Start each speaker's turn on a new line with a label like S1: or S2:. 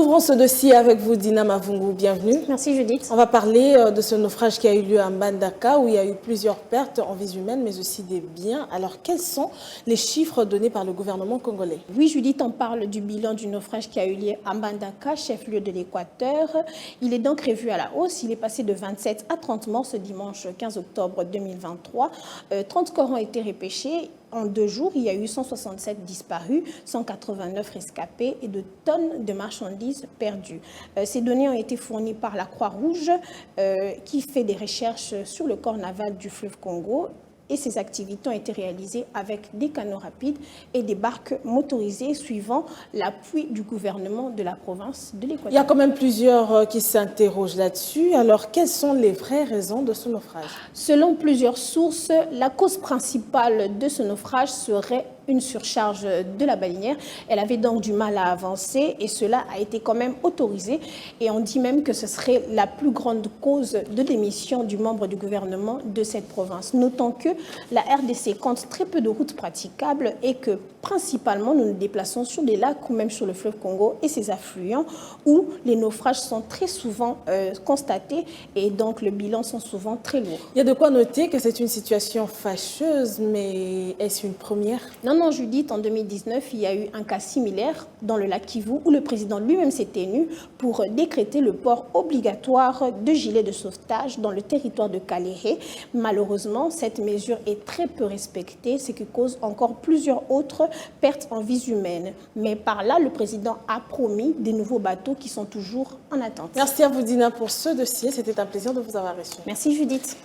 S1: Ouvrons ce dossier avec vous, Dina Mavungu. Bienvenue.
S2: Merci, Judith.
S1: On va parler de ce naufrage qui a eu lieu à Mbandaka, où il y a eu plusieurs pertes en vies humaines, mais aussi des biens. Alors, quels sont les chiffres donnés par le gouvernement congolais?
S2: Oui, Judith, on parle du bilan du naufrage qui a eu lieu à Mbandaka, chef-lieu de l'Équateur. Il est donc revu à la hausse. Il est passé de 27 à 30 morts ce dimanche 15 octobre 2023. 30 corps ont été repêchés. En 2 jours, il y a eu 167 disparus, 189 rescapés et de tonnes de marchandises perdues. Ces données ont été fournies par la Croix-Rouge qui fait des recherches sur le corps naval du fleuve Congo. Et ces activités ont été réalisées avec des canots rapides et des barques motorisées suivant l'appui du gouvernement de la province de l'Équateur.
S1: Il y a quand même plusieurs qui s'interrogent là-dessus. Alors, quelles sont les vraies raisons de ce naufrage?
S2: Selon plusieurs sources, la cause principale de ce naufrage serait une surcharge de la balinière. Elle avait donc du mal à avancer et cela a été quand même autorisé. Et on dit même que ce serait la plus grande cause de démission du membre du gouvernement de cette province. Notons que la RDC compte très peu de routes praticables et que principalement nous nous déplaçons sur des lacs ou même sur le fleuve Congo et ses affluents où les naufrages sont très souvent constatés et donc le bilan sont souvent très lourds.
S1: Il y a de quoi noter que c'est une situation fâcheuse, mais est-ce une première?
S2: Non, Judith, en 2019, il y a eu un cas similaire dans le lac Kivu où le président lui-même s'est tenu pour décréter le port obligatoire de gilets de sauvetage dans le territoire de Kalehe. Malheureusement, cette mesure est très peu respectée, ce qui cause encore plusieurs autres pertes en vies humaines. Mais par là, le président a promis des nouveaux bateaux qui sont toujours en attente.
S1: Merci à vous, Dina, pour ce dossier. C'était un plaisir de vous avoir reçu.
S2: Merci, Judith.